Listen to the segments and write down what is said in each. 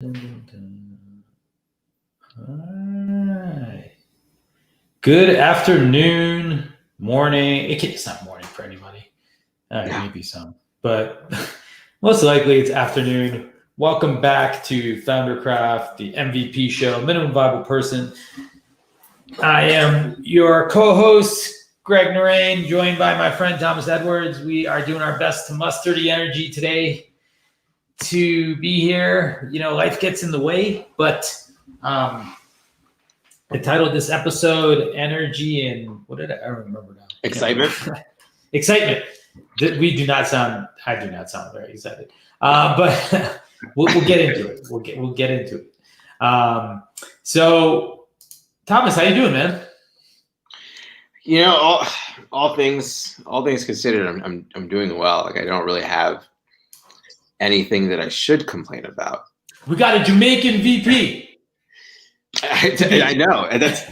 Hi. Good afternoon, morning. It's not morning for anybody. Maybe some, but most likely it's afternoon. Welcome back to Foundercraft, the MVP show, Minimum Viable Person. I am your co-host, Greg Narain, joined by my friend Thomas Edwards. We are doing our best to muster the energy today to be here. You know, life gets in the way, but I titled this episode "Energy" and what did I remember now? Excitement. Excitement. I do not sound very excited, but we'll get into it. We'll get into it. So, Thomas, how you doing, man? You know, all things considered, I'm doing well. Like, I don't really have anything that I should complain about. We got a Jamaican VP. I know, and that's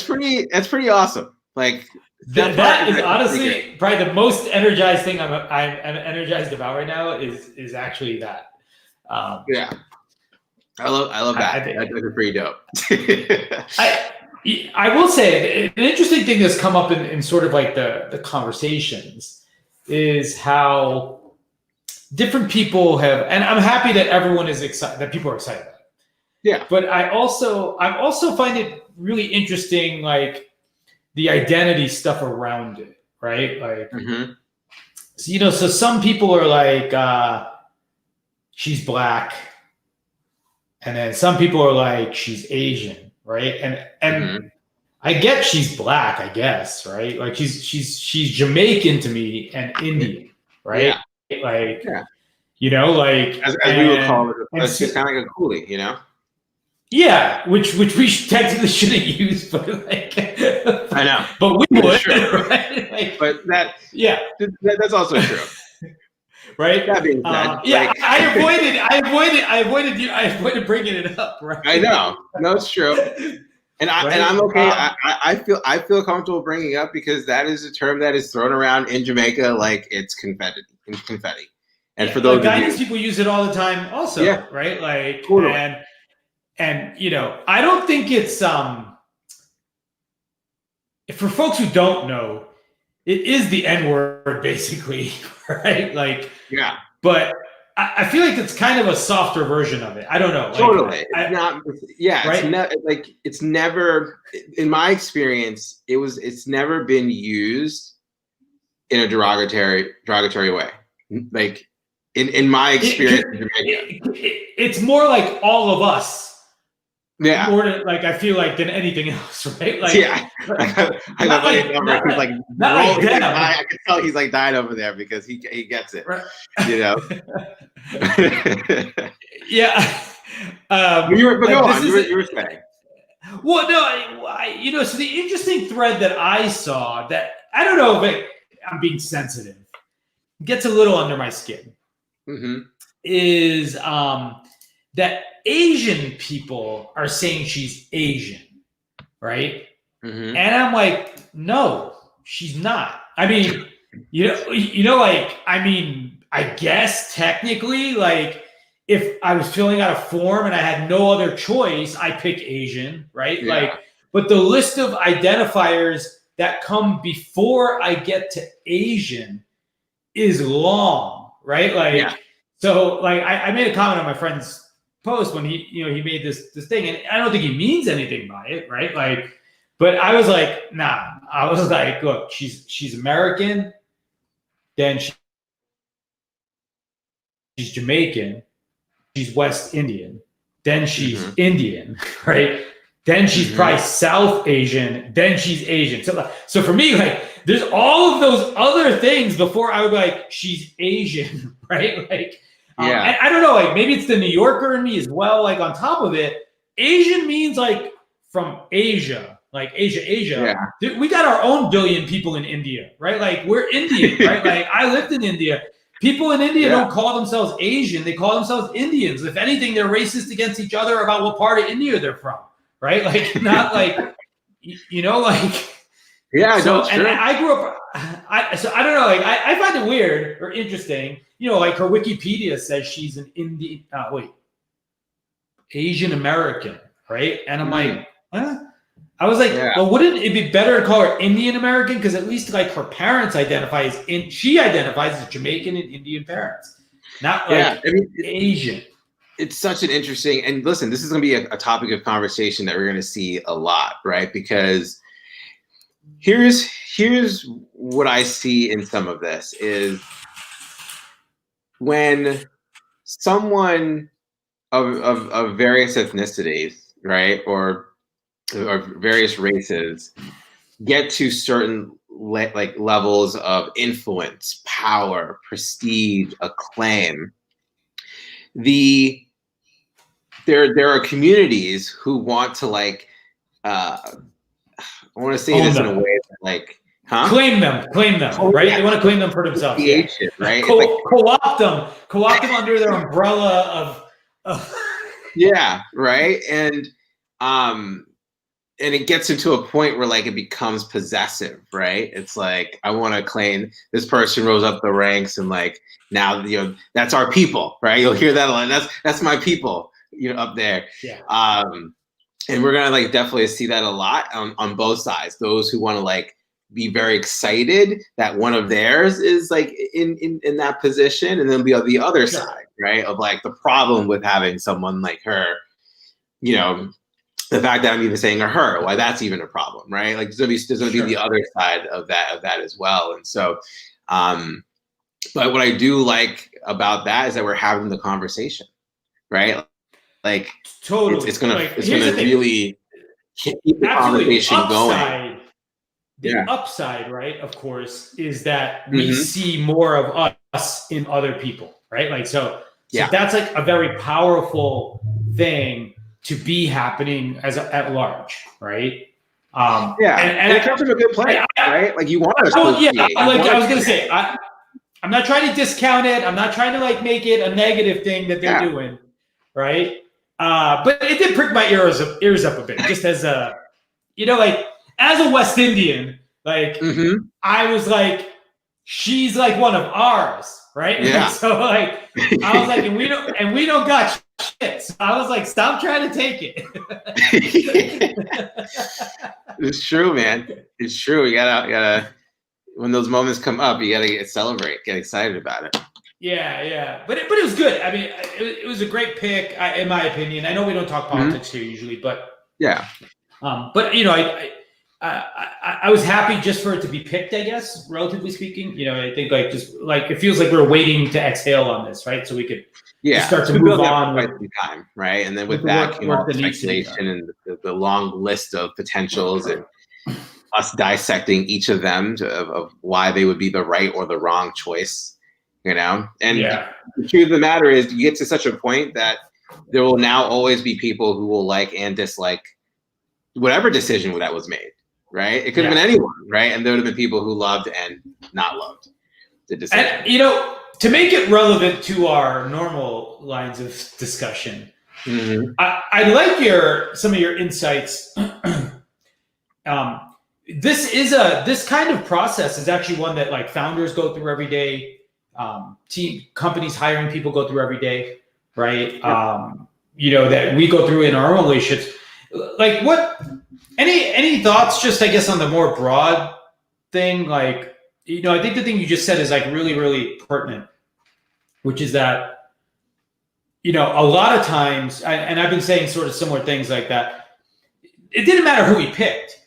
pretty awesome. Like that is honestly probably the most energized thing I'm energized about right now is actually that. Yeah, I love that. That's pretty dope. I will say an interesting thing that's come up in sort of like the conversations is how different people have, and I'm happy that everyone is excited, that people are excited about it. Yeah. But I also find it really interesting, like the identity stuff around it, right? Like, so, so some people are like, she's black. And then some people are like, she's Asian, right? And I get she's black, I guess, right? Like she's Jamaican to me and Indian, right? Yeah. Like, like as we would call it, it's just kind of like a coolie, you know? Yeah, which we technically shouldn't use, but like, I know, but we would, sure. Right? Like, but that's also true, right? That being said, I avoided bringing it up, right? I know, no, it's true, and I'm okay. I feel comfortable bringing it up because that is a term that is thrown around in Jamaica like it's confetti. And for those Guyanese people use it all the time, also, right? Like, totally. And I don't think it's for folks who don't know, it is the N-word basically, right? Like, yeah. But I feel like it's kind of a softer version of it. I don't know. Like, totally. It's never, in my experience, it's never been used in a derogatory way. Like in my experience, it's more like all of us. Yeah. More than, like, I feel like, than anything else, right? Like, yeah. I know. I can tell he's like dying over there because he gets it. Right. You know. Yeah. You were saying. Well, no, so the interesting thread that I saw that I don't know if I'm being sensitive, gets a little under my skin, is that Asian people are saying she's Asian, right? And I'm like, no, she's not. I mean, I guess technically, like, if I was filling out a form and I had no other choice, I pick Asian, right? Yeah. Like, but the list of identifiers that come before I get to Asian is long, right? Like, so like I made a comment on my friend's post when he made this thing, and I don't think he means anything by it, right? Like, but I was like, nah. I was like, look, she's American, then she's Jamaican, she's West Indian, then she's Indian, right? Then she's probably South Asian, then she's Asian. So for me, like, there's all of those other things before I would be like, she's Asian, right? Like, I don't know, like, maybe it's the New Yorker in me as well. Like, on top of it, Asian means like from Asia, like Asia. Yeah. We got our own billion people in India, right? Like, we're Indian, right? Like, I lived in India. People in India don't call themselves Asian; they call themselves Indians. If anything, they're racist against each other about what part of India they're from, right? Like, not like, like. Yeah, so, no, it's true. And I grew up. So I don't know. Like, I find it weird or interesting. like her Wikipedia says she's an Asian American, right? And I'm like, huh? I was like, well, wouldn't it be better to call her Indian American? Because at least like her parents identify she identifies as Jamaican and Indian parents, not like Asian. It's such an interesting, and listen, this is going to be a topic of conversation that we're going to see a lot, right? Because here's what I see in some of this is when someone of various ethnicities, right, or various races get to certain levels of influence, power, prestige, acclaim, there are communities who want to I want to say this in a way that claim them, right? They want to claim them for themselves, right? Co-opt them under their umbrella of right, and it gets into a point where it becomes possessive, right? It's like, I want to claim this person rose up the ranks and now, that's our people, right? You'll hear that a lot. That's my people, up there. Yeah. And we're going to definitely see that a lot on both sides. Those who want to be very excited that one of theirs is in that position. And then the other side, right? Of the problem with having someone like her, the fact that I'm even saying her, why that's even a problem, right? There's gonna be the other side of that as well. And so, but what I do like about that is that we're having the conversation, right? Totally, it's gonna really keep the conversation going. The upside, right, of course, is that we see more of us in other people, right? So that's a very powerful thing to be happening at large, right? And it comes from a good place, right? You want to associate. I was gonna say, I'm not trying to discount it. I'm not trying to make it a negative thing that they're doing, right? But it did prick my ears up a bit, just as a, as a West Indian, I was she's one of ours, right? Yeah. So I was and we don't got shit. So I was stop trying to take it. It's true, man. It's true. You gotta when those moments come up, you gotta celebrate, get excited about it. Yeah. But it was good. I mean, it was a great pick, in my opinion. I know we don't talk politics here usually, but but I was happy just for it to be picked, I guess, relatively speaking. I think it feels like we're waiting to exhale on this, right? So we could start to move on with time, right? And then with that came all the speculation and the long list of potentials and us dissecting each of them of why they would be the right or the wrong choice, And the truth of the matter is, you get to such a point that there will now always be people who will like and dislike whatever decision that was made. Right? It could have been anyone, right? And there would have been people who loved and not loved the decision. And, to make it relevant to our normal lines of discussion, I like some of your insights. This kind of process is actually one that founders go through every day. Companies hiring people go through every day, right? That we go through in our own relationships. Any thoughts, just I guess on the more broad thing? I think the thing you just said is really, really pertinent, which is that, a lot of times, and I've been saying sort of similar things like that. It didn't matter who he picked.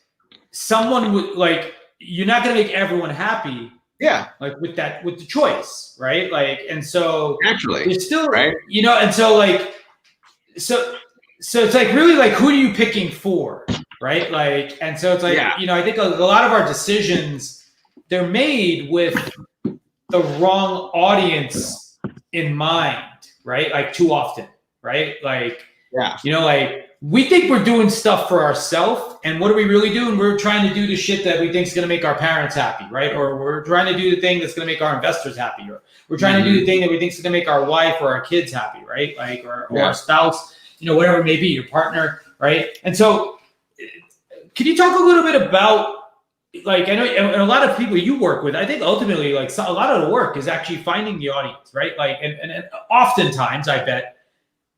Someone would you're not going to make everyone happy. Yeah. With the choice, right? And so naturally, it's still right. And so so it's really who are you picking for? Right. And so it's I think a lot of our decisions, they're made with the wrong audience in mind, right? Too often, right? We think we're doing stuff for ourselves, and what are we really doing? We're trying to do the shit that we think is going to make our parents happy, right? Or we're trying to do the thing that's going to make our investors happy, or we're trying to do the thing that we think is going to make our wife or our kids happy, right? Or our spouse, whatever it may be, your partner, right? And so, can you talk a little bit about, like I know and a lot of people you work with, I think ultimately like a lot of the work is actually finding the audience, right? Like and oftentimes I bet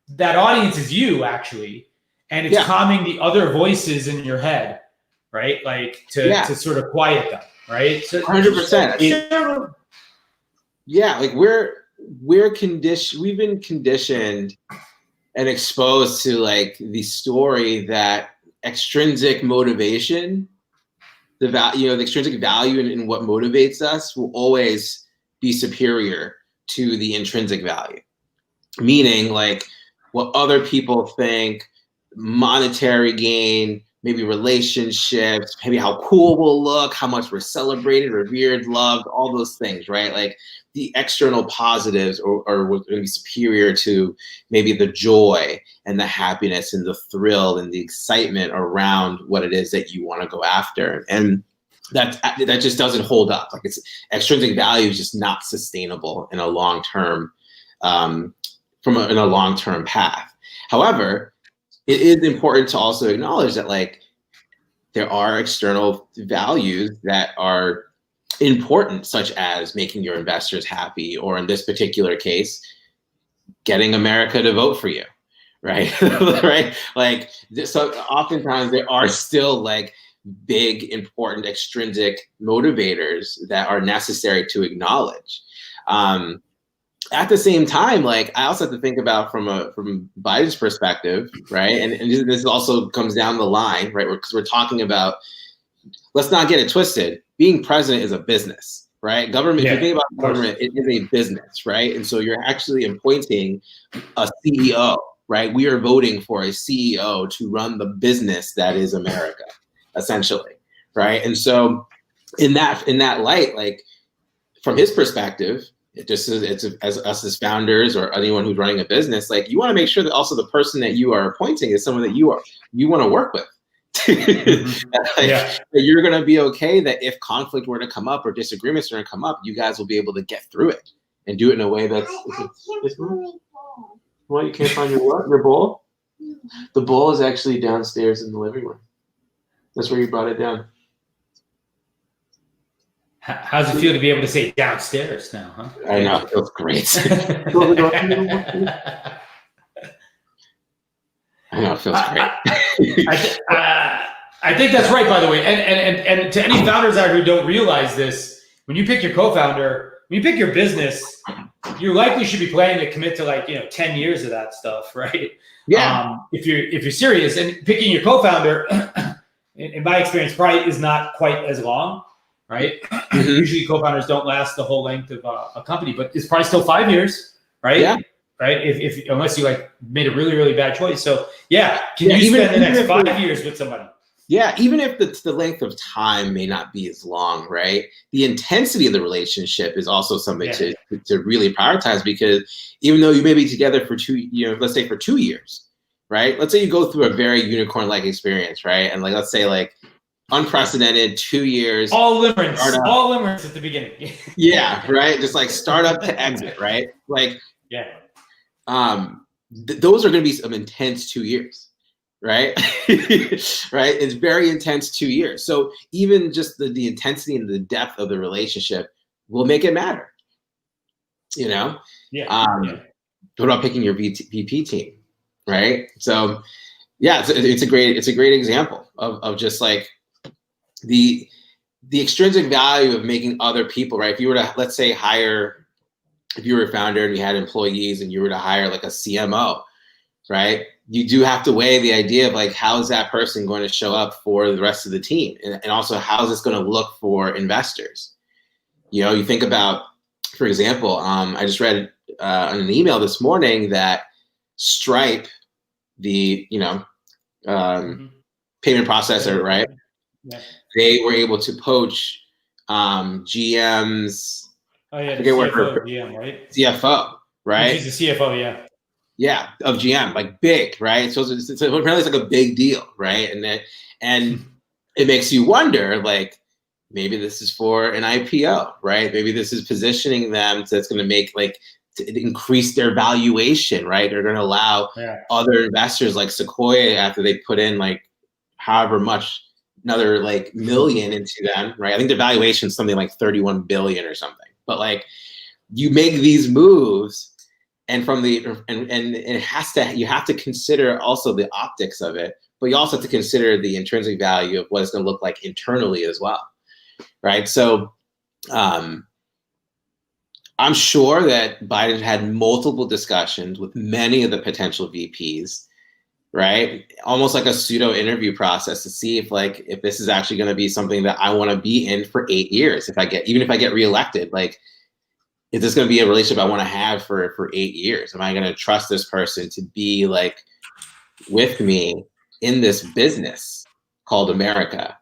that audience is you actually, and it's calming the other voices in your head, right? Like to sort of quiet them, right? So 100%. I mean, yeah, like we're conditioned, we've been conditioned and exposed to like the story that extrinsic motivation, the value, the extrinsic value in what motivates us will always be superior to the intrinsic value. Meaning like what other people think, monetary gain, maybe relationships, maybe how cool we'll look, how much we're celebrated, revered, loved, all those things, right? Like the external positives are going to be superior to maybe the joy and the happiness and the thrill and the excitement around what it is that you want to go after. And that just doesn't hold up. Like it's extrinsic value is just not sustainable in a long-term, in a long-term path. However, it is important to also acknowledge that like there are external values that are important, such as making your investors happy, or in this particular case, getting America to vote for you, right? Right? Like, so oftentimes there are still like big, important extrinsic motivators that are necessary to acknowledge. At the same time, like I also have to think about from Biden's perspective, right? And this also comes down the line, right? Because we're talking about, let's not get it twisted. Being president is a business, right? Government, if you think about government, it is a business, right? And so you're actually appointing a CEO, right? We are voting for a CEO to run the business that is America, essentially, right? And so in that light, like from his perspective, it's as us as founders or anyone who's running a business, like you want to make sure that also the person that you are appointing is someone that you want to work with. That you're going to be okay that if conflict were to come up or disagreements are going to come up, you guys will be able to get through it and do it in a way that's. What, you can't find your what? Your bowl? The bowl is actually downstairs in the living room. That's where you brought it down. How does it feel to be able to say downstairs now, huh? I know, it feels great. I know, it feels great. I think that's right, by the way. And to any founders out who don't realize this, when you pick your co-founder, when you pick your business, you likely should be planning to commit to 10 years of that stuff, right? Yeah. If you're serious, and picking your co-founder, in my experience, probably is not quite as long. Right? Mm-hmm. Usually co-founders don't last the whole length of a company, but it's probably still 5 years, right? Yeah. Right? If unless you like made a really, really bad choice. So can you spend the next 5 years with somebody? Yeah, even if the length of time may not be as long, right? The intensity of the relationship is also something to really prioritize, because even though you may be together for let's say for 2 years, right? Let's say you go through a very unicorn-like experience, right? And like, let's say like unprecedented 2 years. All limerence at the beginning. Yeah, right? Just like startup to exit, right? Like, those are going to be some intense 2 years, right? Right? It's very intense 2 years. So even just the intensity and the depth of the relationship will make it matter, What about picking your VP team, right? So it's a great example of just like, the extrinsic value of making other people, right? If you were to, let's say, if you were a founder and you had employees and you were to hire like a CMO, right? You do have to weigh the idea of like, how is that person going to show up for the rest of the team? And also, how is this going to look for investors? You think about, for example, I just read on an email this morning that Stripe, the, payment processor, right? Yeah. They were able to poach GM's. Oh yeah, GM, right? CFO, right? She's the CFO, yeah. Yeah, of GM, like big, right? So apparently it's like a big deal, right? And it makes you wonder, like maybe this is for an IPO, right? Maybe this is positioning them that's going to make to increase their valuation, right? They're going to allow other investors like Sequoia, after they put in like however much another like million into them, right? I think the valuation is something like 31 billion or something. But like you make these moves, and from the and it has to, you have to consider also the optics of it, but you also have to consider the intrinsic value of what it's going to look like internally as well, right? So I'm sure that Biden had multiple discussions with many of the potential VPs, right? Almost like a pseudo interview process to see if this is actually going to be something that I want to be in for 8 years. Even if I get reelected, like, is this going to be a relationship I want to have for 8 years? Am I going to trust this person to be like with me in this business called America,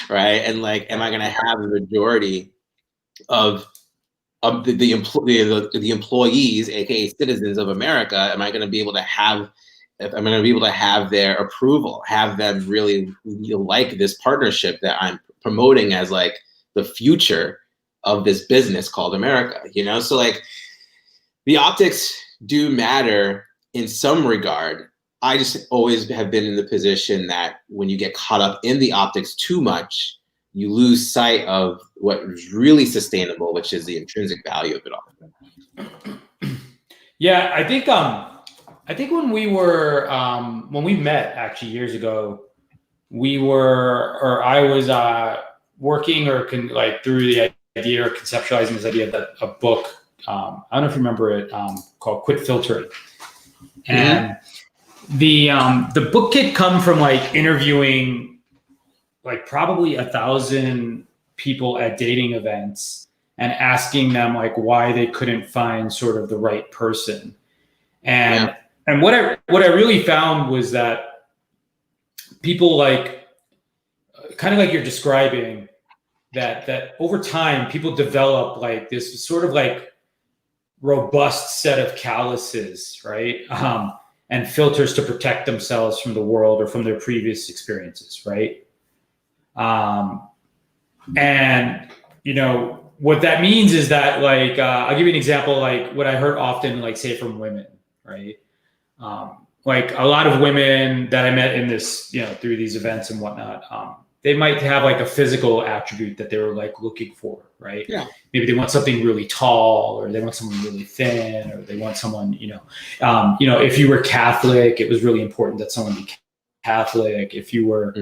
right? And like, am I going to have the majority of the employees, aka citizens of America? Am I going to be able to have? If I'm going to be able to have their approval, have them really like this partnership that I'm promoting as like the future of this business called America, you know? So like the optics do matter in some regard. I just always have been in the position that when you get caught up in the optics too much, you lose sight of what is really sustainable, which is the intrinsic value of it all. Yeah, I think when we were when we met actually years ago, I was working through the idea or conceptualizing this idea that a book, I don't know if you remember it, called Quit Filtering. And the book had come from like interviewing like probably 1,000 people at dating events and asking them like why they couldn't find sort of the right person. And what I really found was that people like kind of like you're describing, that over time people develop like this sort of like robust set of calluses, right? And filters to protect themselves from the world or from their previous experiences, right? And you know what that means is that like I'll give you an example, like what I heard often, like say from women, right? Like a lot of women that I met in this, you know, through these events and whatnot, they might have like a physical attribute that they were like looking for, right? Yeah. Maybe they want something really tall, or they want someone really thin, or they want someone, you know, if you were Catholic, it was really important that someone be Catholic. If you were,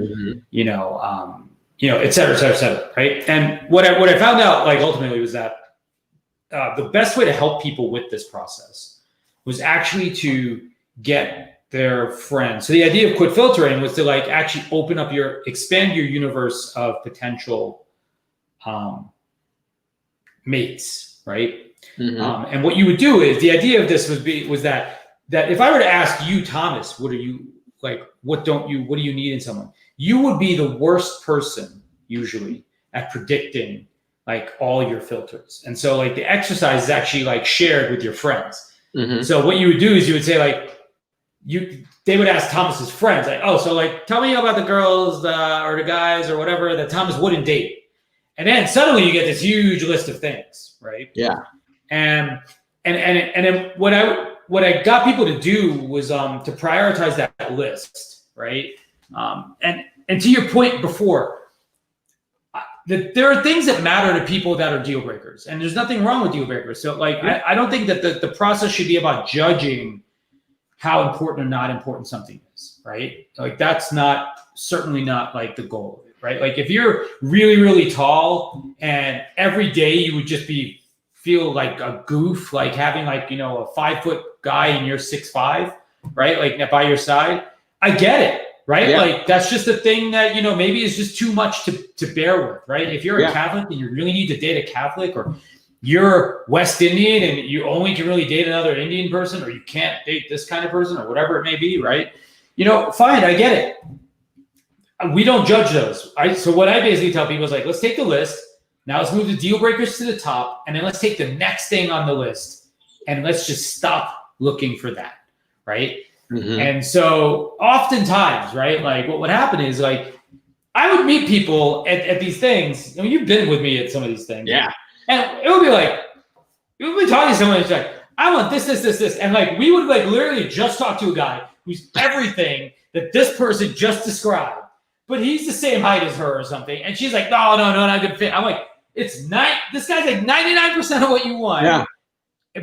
you know, et cetera, et cetera, et cetera, right? And what I found out, like ultimately, was that the best way to help people with this process was actually to get their friends. So the idea of quit filtering was to like actually expand your universe of potential mates, right? And what you would do is, the idea of this was that if I were to ask you, Thomas, what do you need in someone? You would be the worst person usually at predicting like all your filters. And so like the exercise is actually like shared with your friends. So what you would do is you would say like, they would ask Thomas's friends, like, oh, so like, tell me about the girls or the guys or whatever that Thomas wouldn't date. And then suddenly you get this huge list of things, right? Yeah. And then what I got people to do was to prioritize that list, right? And to your point before, there are things that matter to people that are deal breakers, and there's nothing wrong with deal breakers. So like, I don't think that the process should be about judging how important or not important something is, right? Like that's certainly not like the goal of it, right? Like if you're really, really tall and every day you would just feel like a goof, like having like, you know, a 5-foot guy and you're 6'5", right? Like by your side, I get it, right? Yeah. Like that's just a thing that, you know, maybe is just too much to bear with, right? If you're a Catholic and you really need to date a Catholic, or you're West Indian and you only can really date another Indian person, or you can't date this kind of person, or whatever it may be, right? You know, fine, I get it. We don't judge those. So what I basically tell people is like, let's take the list. Now let's move the deal breakers to the top, and then let's take the next thing on the list and let's just stop looking for that, right? And so oftentimes, right, like what would happen is like I would meet people at these things. I mean, you've been with me at some of these things. Yeah. And it would be like, we would be talking to someone, it's like, I want this. And like, we would like literally just talk to a guy who's everything that this person just described, but he's the same height as her or something. And she's like, no, not a good fit. I'm like, this guy's like 99% of what you want. Yeah.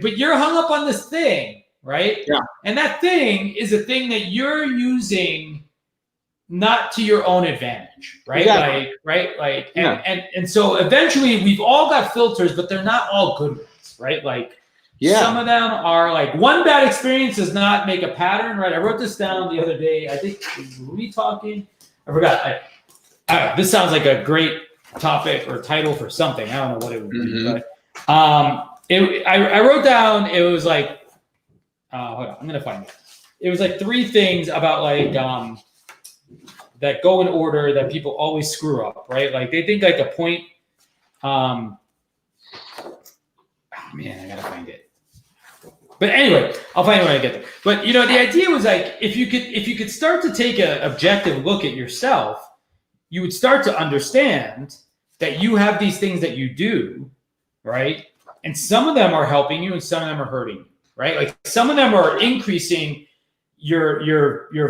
But you're hung up on this thing, right? Yeah. And that thing is a thing that you're using not to your own advantage, right? And so eventually we've all got filters, but they're not all good ones, right? Like some of them are like, one bad experience does not make a pattern, right? I wrote this down the other day. I think, were we talking? I forgot. I don't know. This sounds like a great topic or title for something. I don't know what it would be, but I wrote down, it was like, hold on, I'm going to find it. It was like 3 things about like, that go in order that people always screw up, right? Like they think like a point, man, I gotta find it. But anyway, I'll find it when I get there. But the idea was like, if you could start to take an objective look at yourself, you would start to understand that you have these things that you do, right? And some of them are helping you and some of them are hurting you, right? Like some of them are increasing your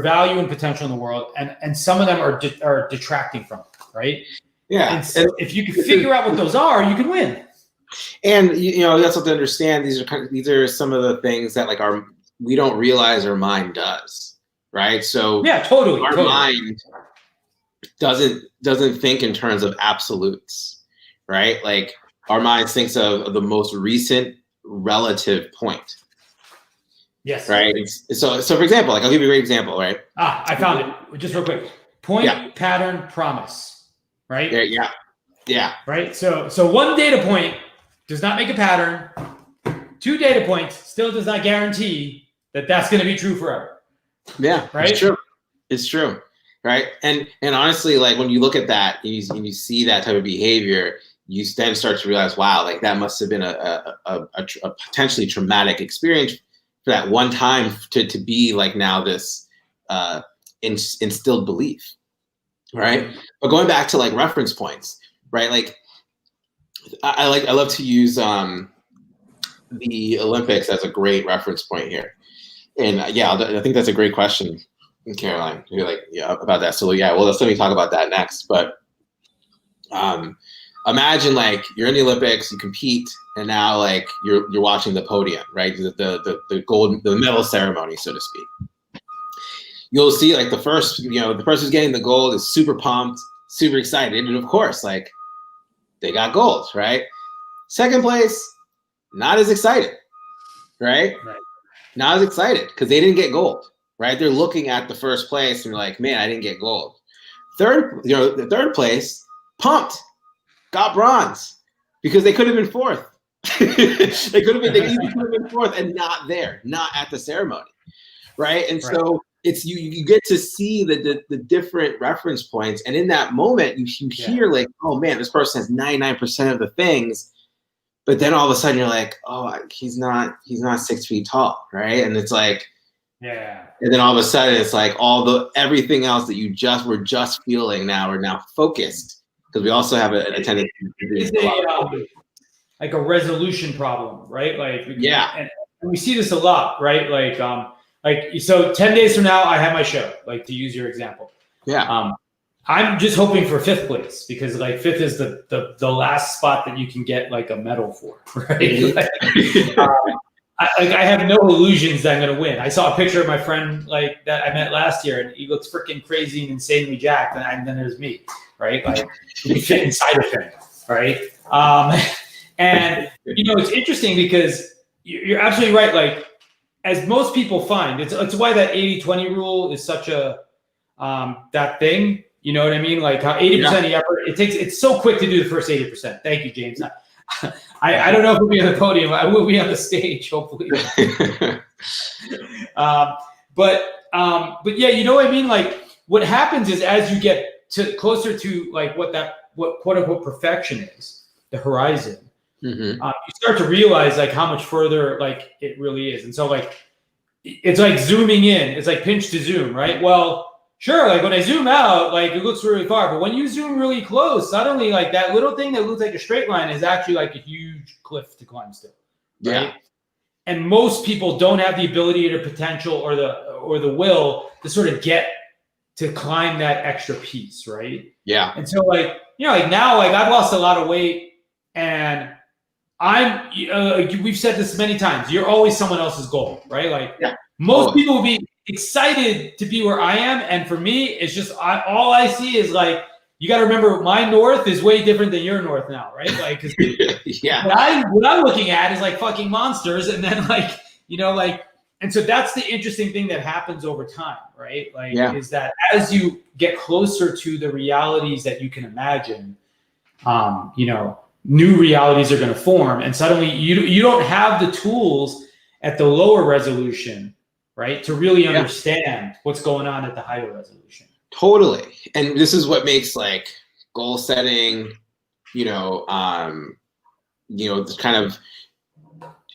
value and potential in the world, and some of them are detracting from it, right? Yeah. And so if you can figure out what those are, you can win. And you also have to understand these are some of the things that like we don't realize our mind does, right? So yeah, totally. Our mind doesn't think in terms of absolutes, right? Like our mind thinks of the most recent relative point. Yes. Right. So for example, like I'll give you a great example, right? I found it just real quick. Point, pattern, promise. Right. Yeah. Right. So 1 data point does not make a pattern. 2 data points still does not guarantee that that's going to be true forever. Yeah. Right. It's true. Right. And honestly, like when you look at that and you see that type of behavior, you then start to realize, wow, like that must have been a potentially traumatic experience for that one time to be like now this instilled belief, right? But going back to like reference points, right? Like I love to use the Olympics as a great reference point here, and I think that's a great question, Caroline. You're like about that. So let me talk about that next. But imagine like you're in the Olympics, you compete, and now like you're watching the podium, right? The medal ceremony, so to speak. You'll see like the person who's getting the gold is super pumped, super excited, and of course, like they got gold, right? Second place, not as excited, right? Not as excited because they didn't get gold, right? They're looking at the first place and they're like, man, I didn't get gold. The third place, pumped. Got bronze because they could have been 4th. they could have been 4th and not at the ceremony, right? And so it's you get to see the different reference points, and in that moment you hear like, oh man, this person has 99% of the things, but then all of a sudden you're like, oh, he's not 6 feet tall, right? And it's like, and then all of a sudden it's like everything else that you were just feeling are now focused. Because we also have a tendency to like a resolution problem, right? Like and we see this a lot, right? Like so 10 days from now I have my show, like to use your example. I'm just hoping for 5th place because like 5th is the last spot that you can get like a medal for, right? I have no illusions that I'm going to win. I saw a picture of my friend like that I met last year, and he looks freaking crazy and insanely jacked, and then there's me, right? Like we fit inside of him, right? And it's interesting because you're absolutely right. Like as most people find, it's why that 80-20 rule is such a that thing. You know what I mean? Like how 80% of the effort it's so quick to do the first 80%. Thank you, James. I don't know if we'll be on the podium. I will be on the stage, hopefully. But yeah, you know what I mean? Like what happens is as you get closer to like what quote unquote perfection is, the horizon, you start to realize like how much further like it really is. And so like it's like zooming in. It's like pinch to zoom, right? Well, sure, like when I zoom out, like it looks really far, but when you zoom really close, suddenly like that little thing that looks like a straight line is actually like a huge cliff to climb still. Right? Yeah. And most people don't have the ability or potential or the will to sort of get to climb that extra piece, right? Yeah. And so like, you know, like now, like I've lost a lot of weight and we've said this many times, you're always someone else's goal, right? Like most people will be excited to be where I am. And for me, it's just, all I see is like, you got to remember my north is way different than your north now, right? Like, cause what I'm looking at is like fucking monsters. And then like, you know, like, and so that's the interesting thing that happens over time, right? Like, is that as you get closer to the realities that you can imagine, you know, new realities are going to form, and suddenly you don't have the tools at the lower resolution, right, to really understand what's going on at the higher resolution. Totally. And this is what makes like goal setting, this kind of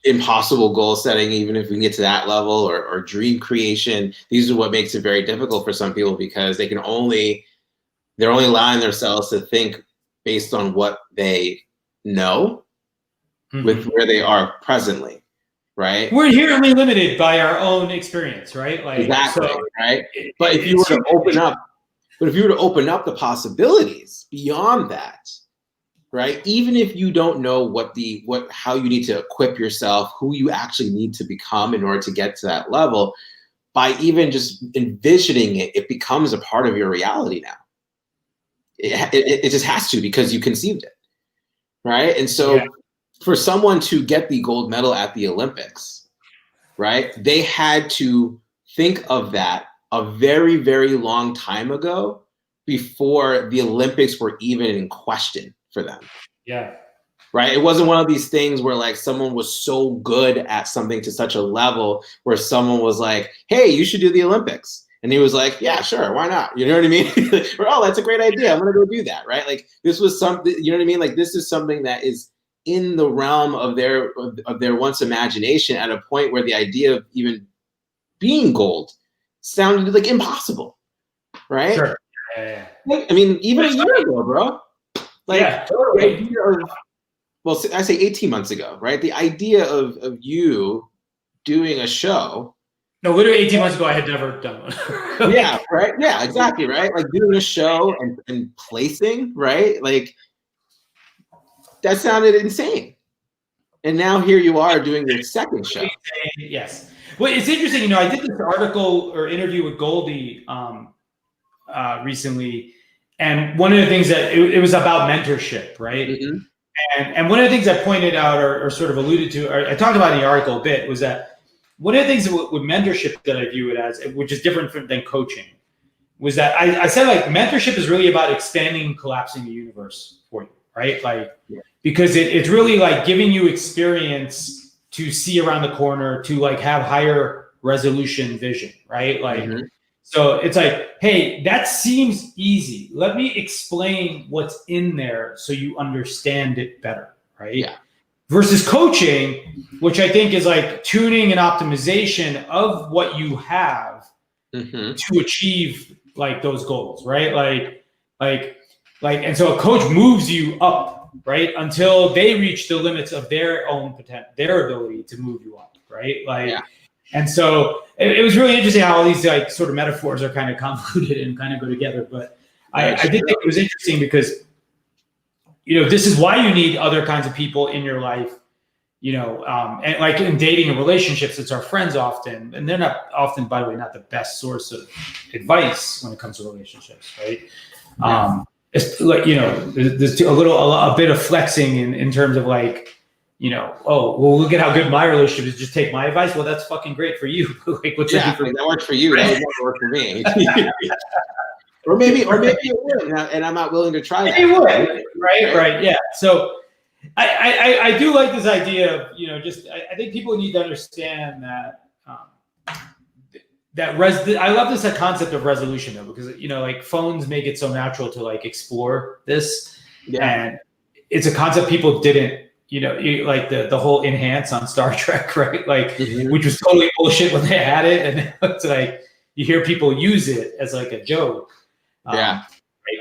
impossible goal setting, even if we can get to that level, or dream creation. These are what makes it very difficult for some people, because they're only allowing themselves to think based on what they know with where they are presently, right? We're inherently limited by our own experience, right? Like, exactly, right? But if you were to open up the possibilities beyond that, right? Even if you don't know how you need to equip yourself, who you actually need to become in order to get to that level, by even just envisioning it, it becomes a part of your reality now. It just has to, because you conceived it, right? And so for someone to get the gold medal at the Olympics, right, they had to think of that a very, very long time ago, before the Olympics were even in question for them. Yeah. Right? It wasn't one of these things where like someone was so good at something to such a level where someone was like, hey, you should do the Olympics. And he was like, yeah, sure, why not? You know what I mean? Or, oh, that's a great idea, I'm gonna go do that, right? Like, this was something, you know what I mean? Like, this is something that is in the realm of their once imagination, at a point where the idea of even being gold sounded like impossible, right? Sure. I mean, even a year ago, bro. Like, totally. Well, I say 18 months ago, right? The idea of you doing a show. No, literally 18 months ago, I had never done one. Yeah, right? Yeah, exactly, right? Like doing a show and placing, right? Like, that sounded insane. And now here you are doing your second show. Yes. Well, it's interesting, you know, I did this article or interview with Goldie recently, and one of the things that it was about mentorship, right? Mm-hmm. And one of the things I pointed out or sort of alluded to, or I talked about in the article a bit, was that one of the things with mentorship that I view it as, which is different than coaching, was that I said like mentorship is really about expanding and collapsing the universe for you, right? Like, because it's really like giving you experience to see around the corner, to like have higher resolution vision, right? Like, so it's like, hey, that seems easy. Let me explain what's in there so you understand it better, right? Yeah. Versus coaching, which I think is like tuning and optimization of what you have to achieve like those goals, right? Like, and so a coach moves you up, right, until they reach the limits of their own potential, their ability to move you up, right? Like, and so it was really interesting how all these like sort of metaphors are kind of convoluted and kind of go together. But I did think it was interesting because, you know, this is why you need other kinds of people in your life, you know, and like in dating and relationships, it's our friends often, and they're not often, by the way, not the best source of advice when it comes to relationships, right? It's like, you know, there's a bit of flexing in terms of like, you know, oh, well, look at how good my relationship is. Just take my advice. Well, that's fucking great for you. Like, what's that works for you. That would never work for me. or maybe it would, and I'm not willing to try that. It would, right, yeah. So I do like this idea of, you know, just I think people need to understand that I love this concept of resolution though, because, you know, like phones make it so natural to like explore this, and it's a concept people didn't. You know, like the whole enhance on Star Trek, right? Like, which was totally bullshit when they had it, and it's like you hear people use it as like a joke, right?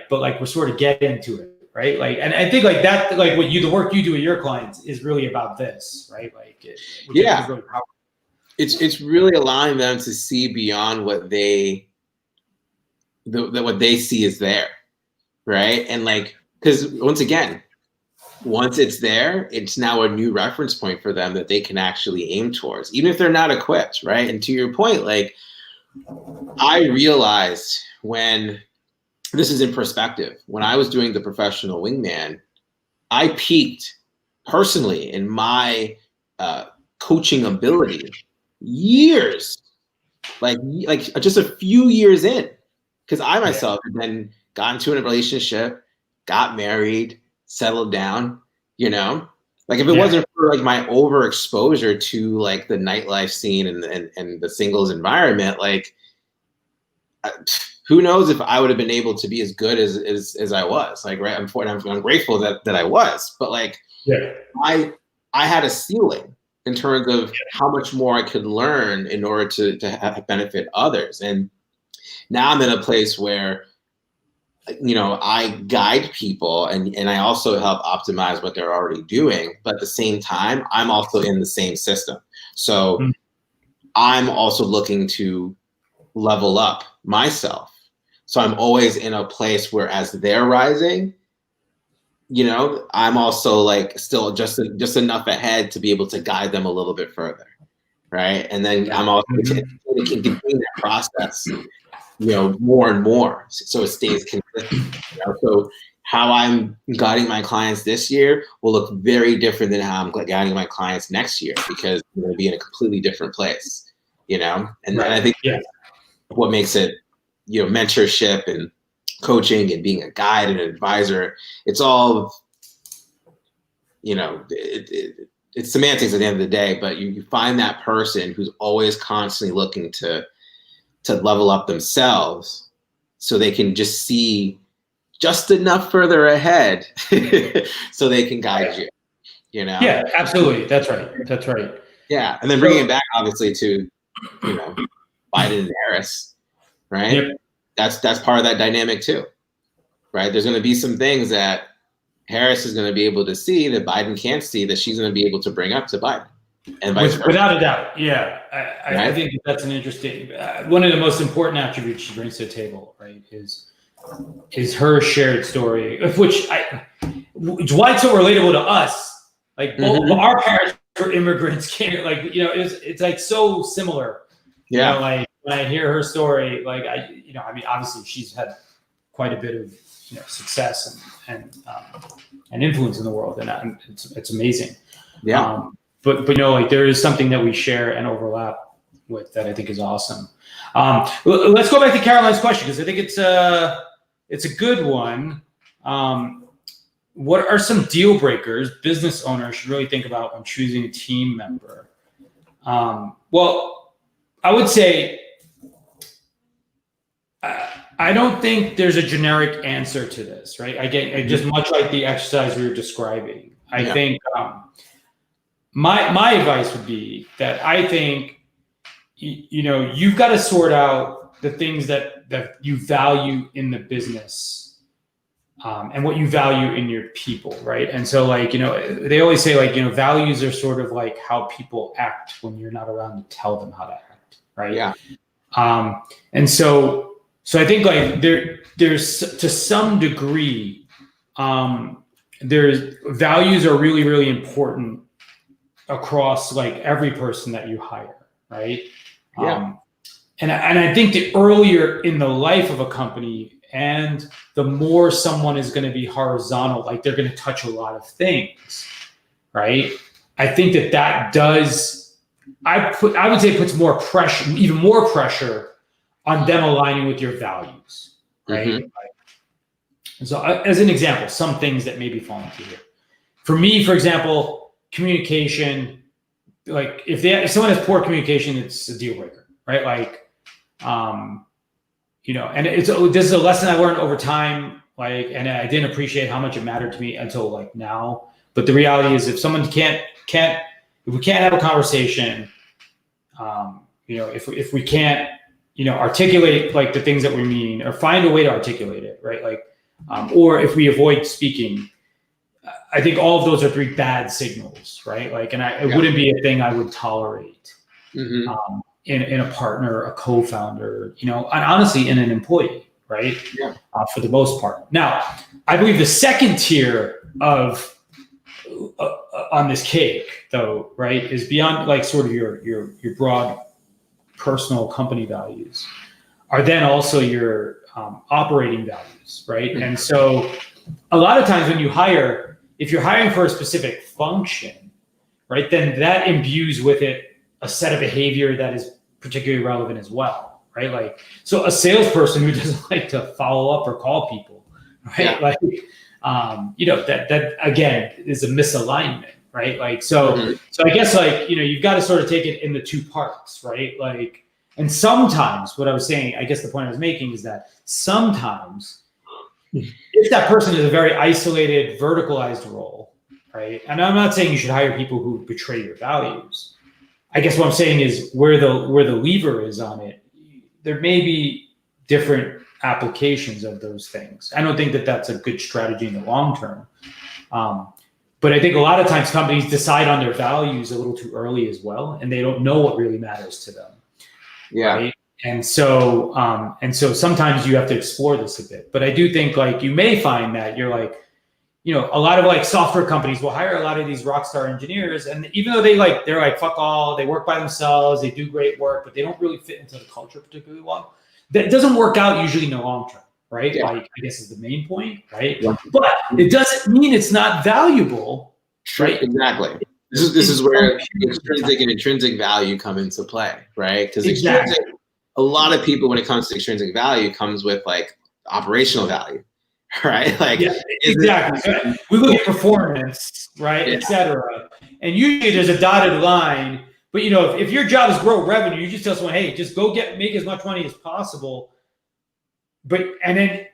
But like we're sort of getting into it, right? Like, and I think like that, like the work you do with your clients is really about this, right? Like, really it's really allowing them to see beyond what they that what they see is there, right? And like, because once again, once it's there, it's now a new reference point for them that they can actually aim towards, even if they're not equipped, right? And to your point, like, I realized when this is in perspective, when I was doing the professional wingman, I peaked personally in my coaching ability years, like just a few years in, because I myself had then got into a relationship, got married, settled down, you know, like if it wasn't for like my overexposure to like the nightlife scene and the singles environment, like who knows if I would have been able to be as good as I was. Like, right, I'm grateful that I was, but like, I had a ceiling in terms of how much more I could learn in order to benefit others. And now I'm in a place where, you know, I guide people and I also help optimize what they're already doing. But at the same time, I'm also in the same system. So I'm also looking to level up myself. So I'm always in a place where as they're rising, you know, I'm also like still just enough ahead to be able to guide them a little bit further, right? And then I'm also can continue that process, you know, more and more, so it stays consistent. You know? So how I'm guiding my clients this year will look very different than how I'm guiding my clients next year, because I'm going to be in a completely different place, you know. And I think what makes it, you know, mentorship and coaching and being a guide and an advisor, it's all, you know, it's semantics at the end of the day, but you find that person who's always constantly looking to level up themselves so they can just see just enough further ahead so they can guide you, you know? Yeah, absolutely. That's right. Yeah. And then bringing it back obviously to, you know, Biden and Harris, right? Yep. That's part of that dynamic too, right? There's going to be some things that Harris is going to be able to see that Biden can't see, that she's going to be able to bring up to Biden, and vice versa. Without a doubt. Yeah. I think that's an interesting, one of the most important attributes she brings to the table, right, is her shared story, of which it's why it's so relatable to us. Like both our parents were immigrants, like, you know, it's like so similar. Yeah. You know, like when I hear her story, like I mean, obviously she's had quite a bit of, you know, success and influence in the world, and it's amazing. Yeah. But you know, like there is something that we share and overlap with that I think is awesome. Let's go back to Caroline's question, because I think it's a good one. What are some deal breakers business owners should really think about when choosing a team member? Well, I would say I don't think there's a generic answer to this, right? I just much like the exercise we were describing. I think my advice would be that I think, you know, you've got to sort out the things that you value in the business, and what you value in your people, right? And so, like, you know, they always say, like, you know, values are sort of like how people act when you're not around to tell them how to act, right? Yeah. And so I think, like, there's to some degree, there's values are really, really important across like every person that you hire, right? Yeah. And I think the earlier in the life of a company, and the more someone is going to be horizontal, like they're going to touch a lot of things, right? I think that does, I would say, puts more pressure, even more pressure on them aligning with your values, right? So as an example, some things that maybe fall into here. For me, for example, communication, like if someone has poor communication, it's a deal breaker, right? Like, you know, and this is a lesson I learned over time, like, and I didn't appreciate how much it mattered to me until like now. But the reality is, if someone if we can't have a conversation, you know, if we can't, you know, articulate like the things that we mean, or find a way to articulate it, right? Like, or if we avoid speaking, I think all of those are three bad signals, right? Like, and it wouldn't be a thing I would tolerate in a partner, a co-founder, you know, and honestly in an employee, right? Yeah. For the most part. Now, I believe the second tier of on this cake, though, right, is beyond like sort of your broad personal company values, are then also your operating values, right? Mm-hmm. And so, a lot of times when you hire, if you're hiring for a specific function, right, then that imbues with it a set of behavior that is particularly relevant as well, right? Like, so a salesperson who doesn't like to follow up or call people, right? Yeah. Like, that again is a misalignment, right? Like, so I guess like, you've got to sort of take it in the two parts, right? Like, and sometimes what I was saying, I guess the point I was making is that sometimes if that person is a very isolated, verticalized role, right? And I'm not saying you should hire people who betray your values. I guess what I'm saying is where the lever is on it, there may be different applications of those things. I don't think that that's a good strategy in the long term. But I think a lot of times companies decide on their values a little too early as well, and they don't know what really matters to them. Yeah. Right? And so sometimes you have to explore this a bit. But I do think like you may find that you're like, a lot of like software companies will hire a lot of these rock star engineers, and even though they're like fuck all, they work by themselves, they do great work, but they don't really fit into the culture particularly well. That doesn't work out usually in the long term, right? Yeah. Like I guess is the main point, right? Yeah. But it doesn't mean it's not valuable, right? Exactly. This is where extrinsic and intrinsic value come into play, right? Because a lot of people, when it comes to extrinsic value, comes with like operational value, right? Like, yeah, exactly. We look at performance, right, et cetera, and usually there's a dotted line. But if your job is grow revenue, you just tell someone, hey, just go make as much money as possible. And then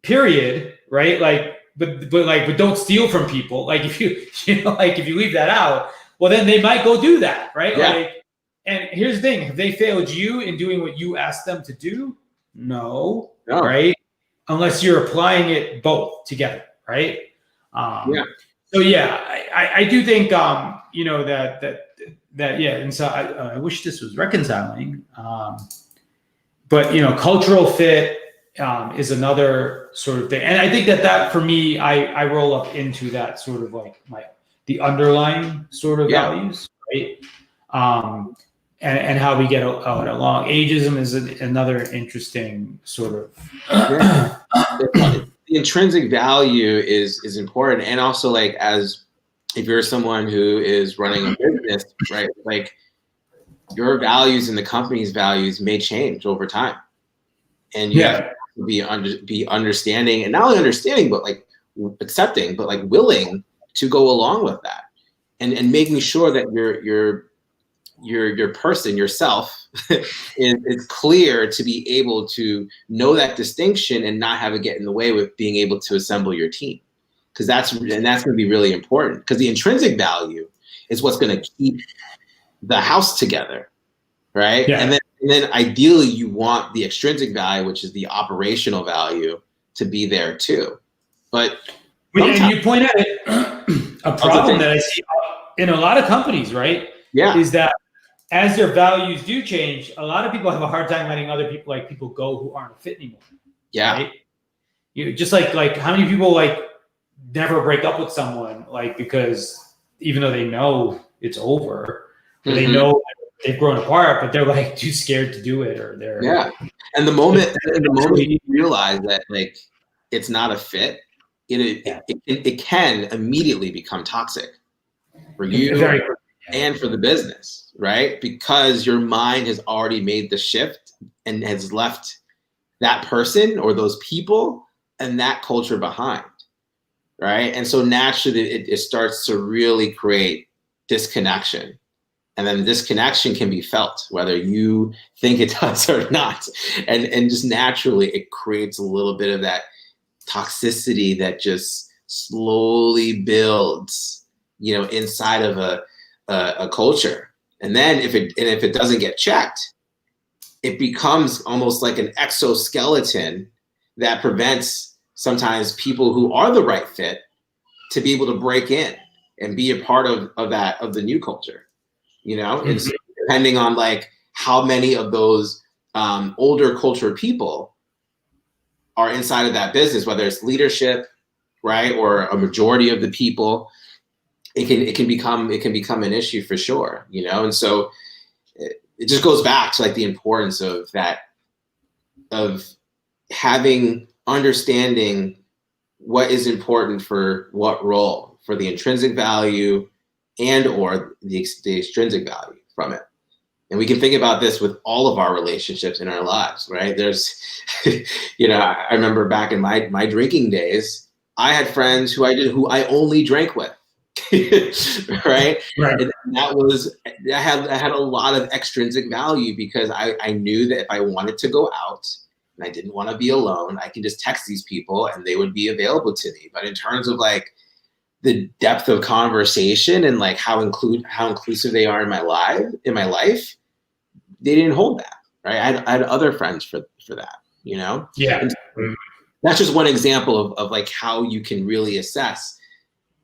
period, right? Like, but don't steal from people. Like if you if you leave that out, well then they might go do that, right? Yeah. Like, and here's the thing: have they failed you in doing what you asked them to do? No. Right? Unless you're applying it both together, right? So I do think that and so I wish this was reconciling, but cultural fit is another sort of thing, and I think that for me, I roll up into that sort of like the underlying sort of values, right? And how we get along. Ageism is another interesting sort of. The intrinsic value is important, and also like as if you're someone who is running a business, right? Like your values and the company's values may change over time, and you have to be understanding, and not only understanding, but like accepting, but like willing to go along with that, and making sure that your person, yourself, is clear to be able to know that distinction and not have it get in the way with being able to assemble your team. Because that's going to be really important, because the intrinsic value is what's going to keep the house together, right? Yeah. And then ideally you want the extrinsic value, which is the operational value, to be there too. But and you point out a problem that I see in a lot of companies, right? Yeah. Is that as their values do change, a lot of people have a hard time letting other people go who aren't a fit anymore. Yeah. Right? Just like how many people never break up with someone because even though they know it's over, or they know they've grown apart, but they're too scared to do it, or they're And the moment you realize that it's not a fit, it can immediately become toxic for you and for the business, right? Because your mind has already made the shift and has left that person or those people and that culture behind, right? And so naturally it starts to really create disconnection. And then disconnection can be felt, whether you think it does or not. And just naturally it creates a little bit of that toxicity that just slowly builds, inside of a culture. And then if it doesn't get checked, it becomes almost like an exoskeleton that prevents sometimes people who are the right fit to be able to break in and be a part of the new culture. It's depending on how many of those older culture people are inside of that business, whether it's leadership, right, or a majority of the people, it can become an issue for sure, you know. And so it just goes back to like the importance of that, of understanding what is important for what role, for the intrinsic value and or the extrinsic value from it. And we can think about this with all of our relationships in our lives, right? There's, you know, I remember back in my drinking days, I had friends who I only drank with, right? Right. And that was, I had a lot of extrinsic value because I knew that if I wanted to go out and I didn't want to be alone, I can just text these people and they would be available to me. But in terms of like the depth of conversation and like how inclusive they are in my life, they didn't hold that, right? I had other friends for that, you know? Yeah. And that's just one example of like how you can really assess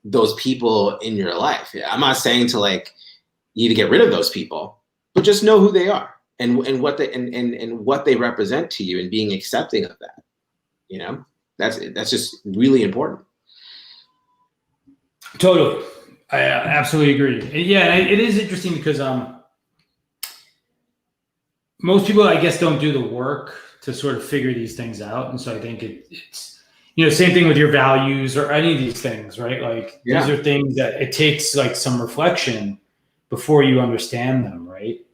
those people in your life. I'm not saying to like you to get rid of those people, but just know who they are and what they and what they represent to you and being accepting of that. You know, that's just really important. Totally. I absolutely agree. Yeah, it is interesting because most people, I guess, don't do the work to sort of figure these things out. And so I think it's, you know, same thing with your values or any of these things, right? Like these are things that it takes like some reflection before you understand them, right?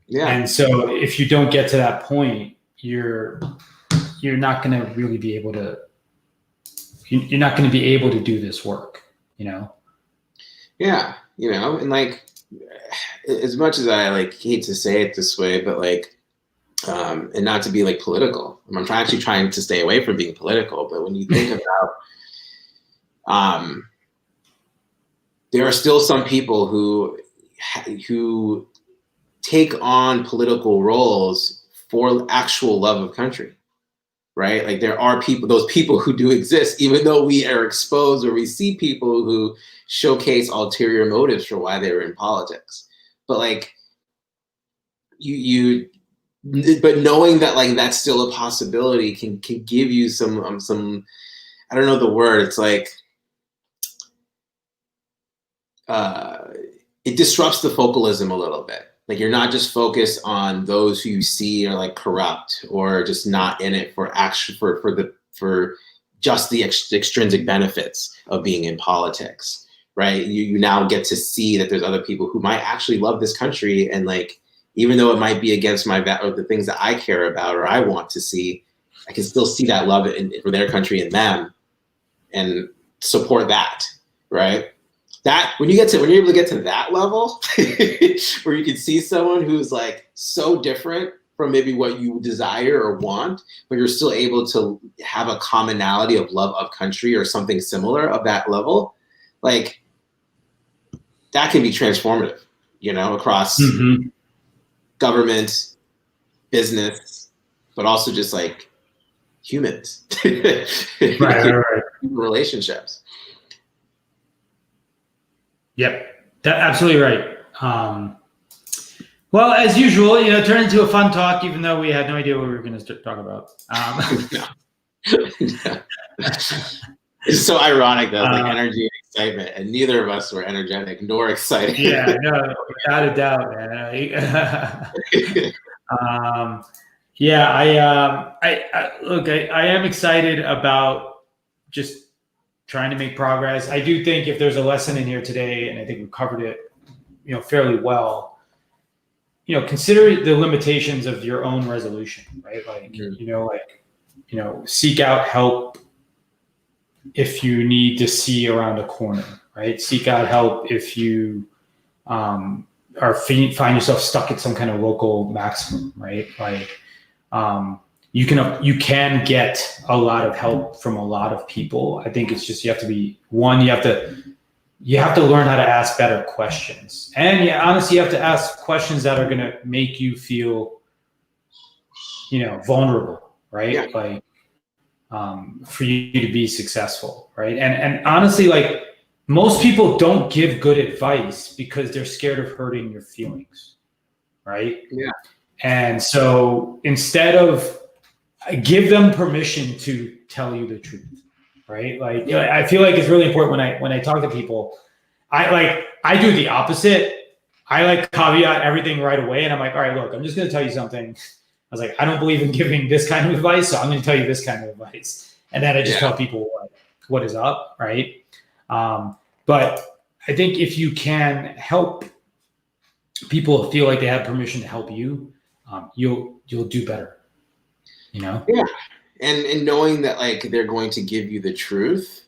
Yeah. And so if you don't get to that point, you're not going to really be able to, you're not going to be able to do this work, you know? Yeah. You know, and like, as much as I like hate to say it this way, but like, and not to be like political, I'm actually trying to stay away from being political. But when you think about, there are still some people who take on political roles for actual love of country, right? Like there are people, those people who do exist, even though we are exposed or we see people who showcase ulterior motives for why they were in politics. But like but knowing that like that's still a possibility can give you some I don't know the word, it's like it disrupts the focalism a little bit. Like you're not just focused on those who you see are like corrupt or just not in it for just the extrinsic benefits of being in politics, right? You now get to see that there's other people who might actually love this country, and like even though it might be against or the things that I care about or I want to see, I can still see that love for their country in them and support that, right? That when you're able to get to that level where you can see someone who's like so different from maybe what you desire or want, but you're still able to have a commonality of love of country or something similar of that level, like that can be transformative, you know, across government, business, but also just like humans, right. relationships. Yep, that's absolutely right. Well, as usual, you know, it turned into a fun talk, even though we had no idea what we were going to talk about. It's so ironic though, like energy and excitement, and neither of us were energetic nor excited. Yeah, no, without a doubt, man. Look, I am excited about just trying to make progress. I do think if there's a lesson in here today, and I think we covered it, you know, fairly well, you know, consider the limitations of your own resolution, right? Like, seek out help if you need to see around a corner, right? Seek out help if you find yourself stuck at some kind of local maximum, right? Like, you can get a lot of help from a lot of people. I think it's just you have to learn how to ask better questions, and honestly, you have to ask questions that are going to make you feel, you know, vulnerable, right? Yeah. Like, for you to be successful, right? And honestly, like most people don't give good advice because they're scared of hurting your feelings, right? Yeah. And so instead of give them permission to tell you the truth, right? Like, you know, I feel like it's really important when I talk to people. I do the opposite. I like caveat everything right away, and I'm like, all right, look, I'm just going to tell you something. I was like, I don't believe in giving this kind of advice, so I'm going to tell you this kind of advice, and then I just tell people what is up, right? But I think if you can help people feel like they have permission to help you, you'll do better. You know? Yeah. And knowing that like they're going to give you the truth,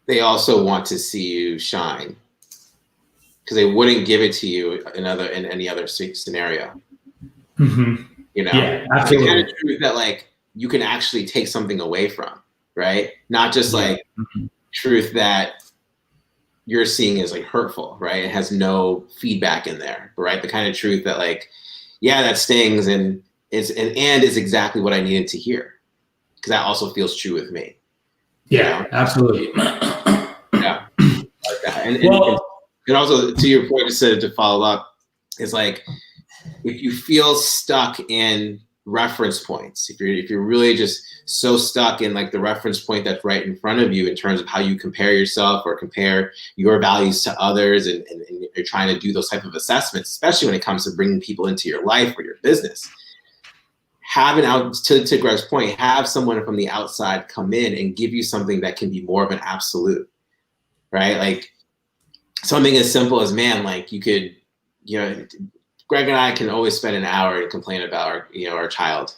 they also want to see you shine. Because they wouldn't give it to you in any other scenario. Mm-hmm. You know? Yeah, absolutely. The kind of truth that like you can actually take something away from, right? Not just like truth that you're seeing as like hurtful, right? It has no feedback in there, right? The kind of truth that like, yeah, that stings and is exactly what I needed to hear. Because that also feels true with me. Yeah, you know? Absolutely. Yeah. Like that. And also to your point, just to follow up, is like if you feel stuck in reference points, if you're really just so stuck in like the reference point that's right in front of you in terms of how you compare yourself or compare your values to others, and you're trying to do those type of assessments, especially when it comes to bringing people into your life or your business, to Greg's point, have someone from the outside come in and give you something that can be more of an absolute, right? Like something as simple as, man, like you could, you know, Greg and I can always spend an hour and complain about our child.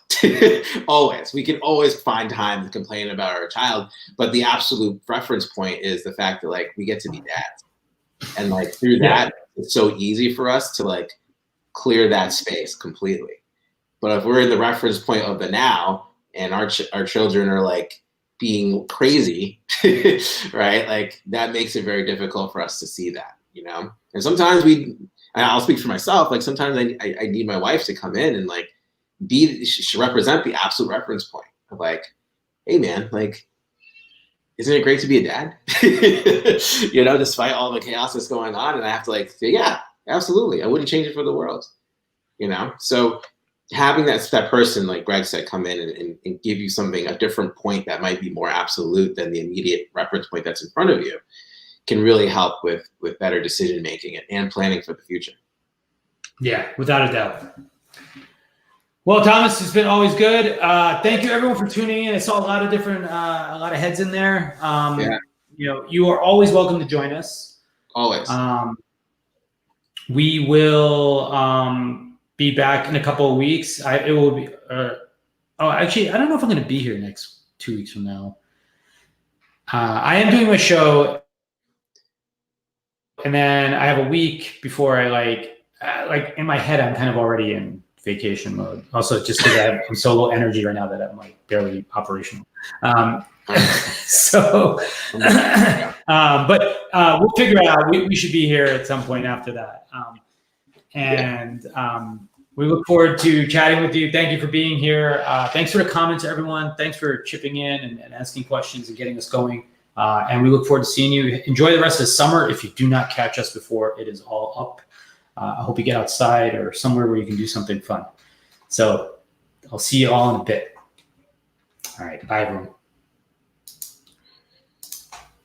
Always. We can always find time to complain about our child. But the absolute reference point is the fact that like we get to be dads. And like through that, it's so easy for us to like clear that space completely. But if we're in the reference point of the now and our children are like being crazy, right? Like that makes it very difficult for us to see that, you know? And sometimes I'll speak for myself. Like sometimes I need my wife to come in and like represent the absolute reference point of like, hey man, like, isn't it great to be a dad? You know, despite all the chaos that's going on, and I have to like say, yeah, absolutely. I wouldn't change it for the world. You know? So having that person, like Greg said, come in and give you something, a different point that might be more absolute than the immediate reference point that's in front of you, can really help with better decision making and planning for the future. Yeah, without a doubt. Well, Thomas, it's been always good. Thank you, everyone, for tuning in. I saw a lot of different, a lot of heads in there. You know, you are always welcome to join us. Always. We will be back in a couple of weeks. It will be. Actually, I don't know if I'm going to be here next 2 weeks from now. I am doing my show. And then I have a week before I like in my head, I'm kind of already in vacation mode. Also, just because I'm so low energy right now that I'm like barely operational. But we'll figure it out. We should be here at some point after that. We look forward to chatting with you. Thank you for being here. Thanks for the comments, everyone. Thanks for chipping in and asking questions and getting us going. And we look forward to seeing you. Enjoy the rest of the summer. If you do not catch us before it is all up, I hope you get outside or somewhere where you can do something fun. So I'll see you all in a bit. All right. Bye, everyone.